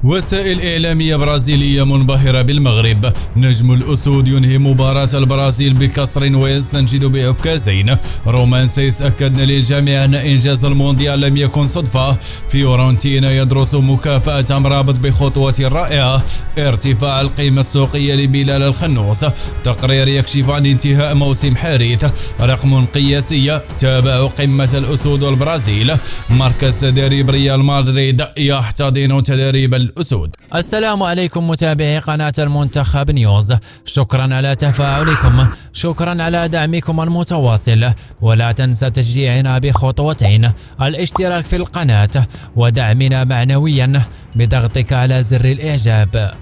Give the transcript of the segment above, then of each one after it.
وسائل إعلامية برازيلية منبهرة بالمغرب. نجم الأسود ينهي مباراة البرازيل بكسر ويستنجد بعكازين. رومان سيس أكد للجميع أن إنجاز المونديال لم يكن صدفة. فيورنتينا يدرس مكافأة أمرابط بخطوة رائعة. ارتفاع القيمة السوقية لبلال الخنوس. تقرير يكشف عن انتهاء موسم حارث. رقم قياسي. تابع قمة الأسود والبرازيل. مركز تدريب ريال مدريد يحتضن تدريب الأسود. السلام عليكم متابعي قناة المنتخب نيوز، شكرا على تفاعلكم، شكرا على دعمكم المتواصل، ولا تنسى تشجيعنا بخطوتين: الاشتراك في القناة ودعمنا معنويا بضغطك على زر الإعجاب.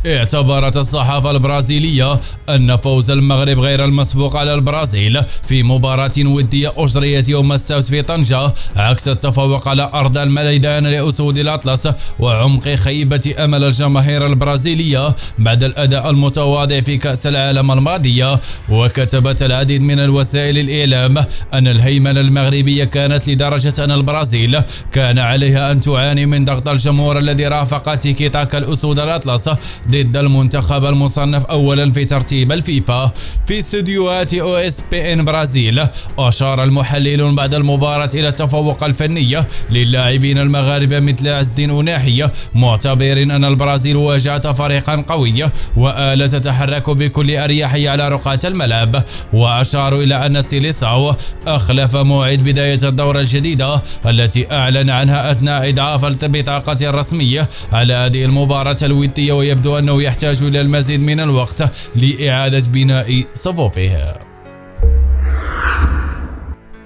اعتبرت الصحافة البرازيلية أن فوز المغرب غير المسبوق على البرازيل في مباراة ودية أجريت يوم السبت في طنجة عكس التفوق على أرض الميدان لأسود الأطلس وعمق خيبة أمل الجماهير البرازيلية بعد الأداء المتواضع في كأس العالم الماضية. وكتبت العديد من الوسائل الإعلام أن الهيمنة المغربية كانت لدرجة أن البرازيل كان عليها أن تعاني من ضغط الجمهور الذي رافق تيكي تاكا الأسود الأطلس ضد المنتخب المصنف أولا في ترتيب الفيفا. في استديوهات OSPN برازيل أشار المحللون بعد المباراة إلى التفوق الفني للاعبين المغاربة مثل عز الدين أوناحي، معتبرين أن البرازيل واجهت فريقا قويا وآلة تتحرك بكل أريحية على رقعة الملعب. وأشاروا إلى أن سيليساو أخلف موعد بداية الدورة الجديدة التي أعلن عنها أثناء إضعاف البطاقة الرسمية على هذه المباراة الودية، ويبدو أنه يحتاج إلى المزيد من الوقت لإعادة بناء صفوفها.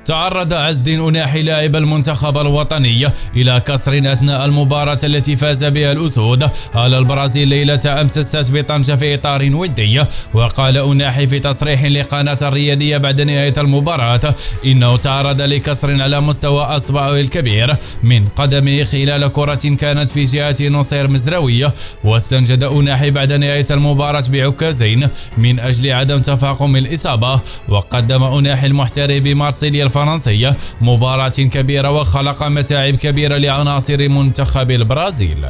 تعرض عز الدين أوناحي لاعب المنتخب الوطني إلى كسر أثناء المباراة التي فاز بها الأسود على البرازيل ليلة أمس السبت بطنجة في إطار ودي. وقال أوناحي في تصريح لقناة الرياضية بعد نهاية المباراة إنه تعرض لكسر على مستوى أصبعه الكبير من قدمه خلال كرة كانت في جهة نصير مزراوية. واستنجد أوناحي بعد نهاية المباراة بعكازين من أجل عدم تفاقم الإصابة. وقدم أوناحي المحترف بمارسيليا الفرنسية مباراة كبيرة وخلق متاعب كبيرة لعناصر منتخب البرازيل.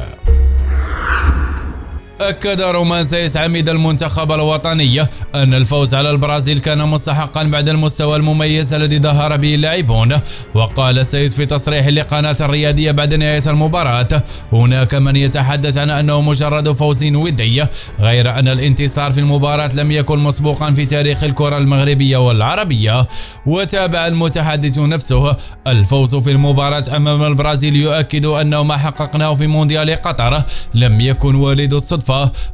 أكد رومان سيس عميد المنتخب الوطني أن الفوز على البرازيل كان مستحقا بعد المستوى المميز الذي ظهر به اللاعبون. وقال سيس في تصريح لقناة الرياضية بعد نهاية المباراة: هناك من يتحدث عن أنه مجرد فوز ودي، غير أن الانتصار في المباراة لم يكن مسبوقا في تاريخ الكرة المغربية والعربية. وتابع المتحدث نفسه: الفوز في المباراة أمام البرازيل يؤكد أنه ما حققناه في مونديال قطر لم يكن والد الصدفة،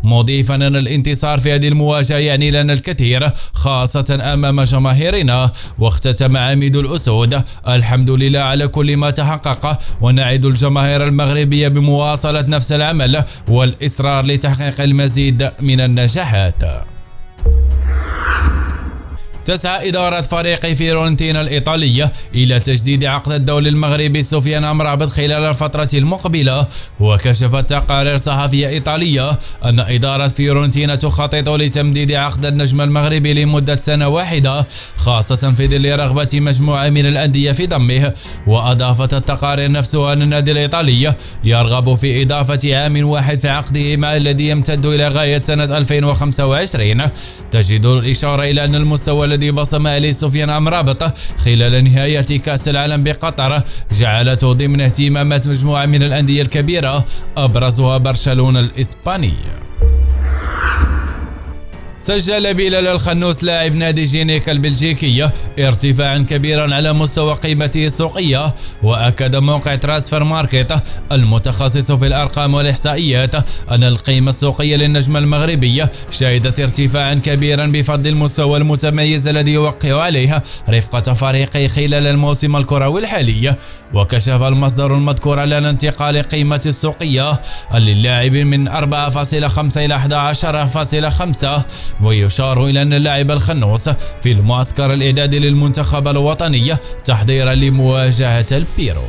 مضيفا أن الانتصار في هذه المواجهة يعني لنا الكثير خاصة أمام جماهيرنا. واختتم عميد الأسود: الحمد لله على كل ما تحقق، ونعد الجماهير المغربية بمواصلة نفس العمل والإصرار لتحقيق المزيد من النجاحات. تسعى إدارة فريق فيورنتينا الإيطالية إلى تجديد عقد الدولي المغربي سفيان أمرابط خلال الفترة المقبلة. وكشفت تقارير صحفية إيطالية أن إدارة فيورنتينا تخطط لتمديد عقد النجم المغربي لمدة سنة واحدة، خاصة في ظل رغبة مجموعة من الأندية في ضمه. وأضافت التقارير نفسها أن النادي الإيطالي يرغب في إضافة عام واحد في عقده مع الذي يمتد إلى غاية سنة 2025. تجد الإشارة إلى أن المستوى الذي بصم عليه سفيان أمرابط خلال نهاية كأس العالم بقطر جعلته ضمن اهتمامات مجموعة من الأندية الكبيرة أبرزها برشلونة الإسباني. سجل بلال الخنوس لاعب نادي جينيكا البلجيكية ارتفاعا كبيرا على مستوى قيمته السوقية. وأكد موقع ترانسفير ماركت المتخصص في الأرقام والإحصائيات أن القيمة السوقية للنجم المغربي شهدت ارتفاعا كبيرا بفضل المستوى المتميز الذي يوقع عليه رفقة فريقه خلال الموسم الكروي الحالي. وكشف المصدر المذكور على انتقال قيمة السوقية للاعب من 4.5 إلى 11.5. ويشار إلى أن اللاعب الخنوس في المعسكر الإعدادي للمنتخب الوطني تحضيرا لمواجهة البيرو.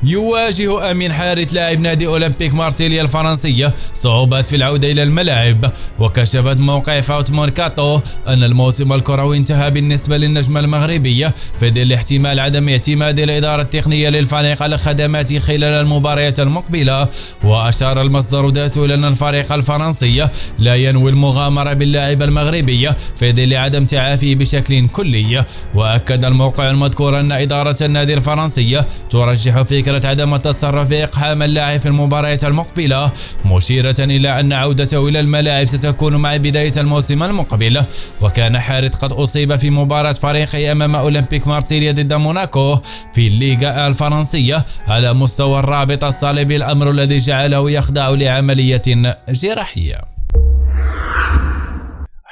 يواجه أمين حارث لاعب نادي أولمبيك مارسيليا الفرنسية صعوبات في العودة إلى الملاعب. وكشفت موقع فوت ميركاتو أن الموسم الكروي انتهى بالنسبة للنجم المغربية في ظل احتمال عدم اعتماد الإدارة التقنية للفريق على خدماته خلال المباريات المقبلة. وأشار المصدر ذاته إلى أن الفريق الفرنسي لا ينوي المغامرة باللاعب المغربي في ظل عدم تعافيه بشكل كلي. وأكد الموقع المذكور أن إدارة النادي الفرنسي ترجح فكرة عدم التصرف في إقحام اللاعب في المباريات المقبلة، مشيرة إلى أن عودته إلى الملاعب ستكون مع بداية الموسم المقبل. وكان حارث قد أصيب في مباراة فريقه أمام أولمبيك مارسيليا ضد موناكو في الليغا الفرنسية على مستوى الرابط الصليبي، الأمر الذي جعله يخضع لعملية جراحية.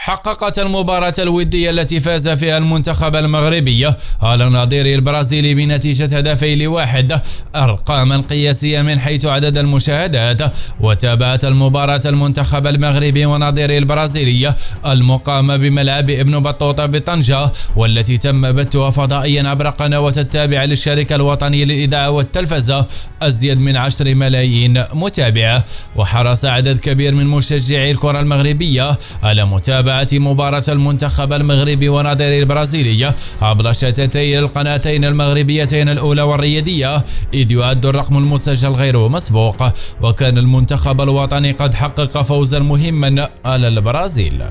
حققت المباراة الودية التي فاز فيها المنتخب المغربي على نظيره البرازيلي بنتيجة 2-1 أرقاما قياسية من حيث عدد المشاهدات. وتابعت المباراة المنتخب المغربي ونظيره البرازيلي المقامة بملعب ابن بطوطة بطنجة، والتي تم بثها فضائيا عبر قنوات التابعة للشركة الوطنية للإذاعة والتلفزة أزيد من 10 ملايين متابع. وحرص عدد كبير من مشجعي الكرة المغربية على متابعة مباراة المنتخب المغربي ونظيره البرازيلي عبر شاشتي القناتين المغربيتين الأولى والرياضية، إذ يعد الرقم المسجل غير مسبوق. وكان المنتخب الوطني قد حقق فوزا مهما على البرازيل.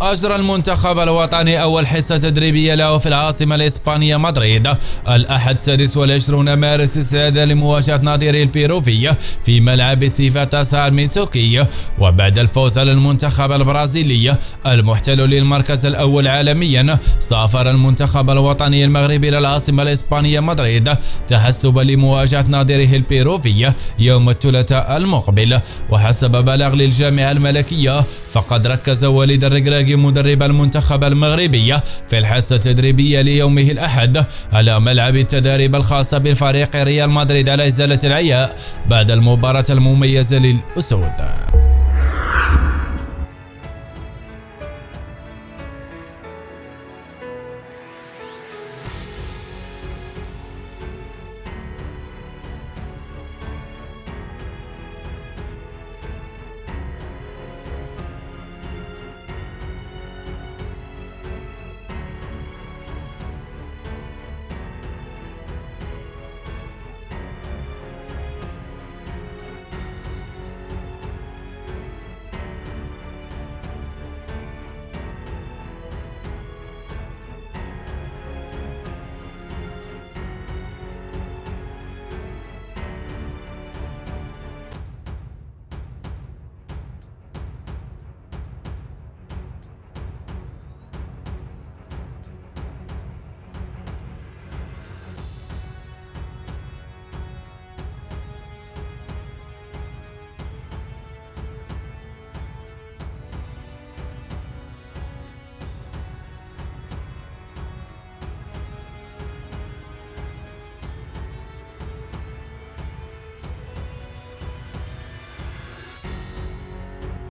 أجرى المنتخب الوطني أول حصة تدريبية له في العاصمة الإسبانية مدريد الأحد 26 مارس استعدادا لمواجهة نظيره البيروفي في ملعب سيفاتا سارمينسوكي. وبعد الفوز على المنتخب البرازيلي المحتل للمركز الأول عالميا، سافر المنتخب الوطني المغربي إلى العاصمة الإسبانية مدريد تحسبا لمواجهة نظيره البيروفي يوم الثلاثاء المقبل. وحسب بلاغ للجامعة الملكية فقد ركز وليد الركراكي مدرب المنتخب المغربي في الحصة التدريبية ليومه الأحد على ملعب التدريب الخاص بالفريق ريال مدريد على إزالة العياء بعد المباراة المميزة للأسود.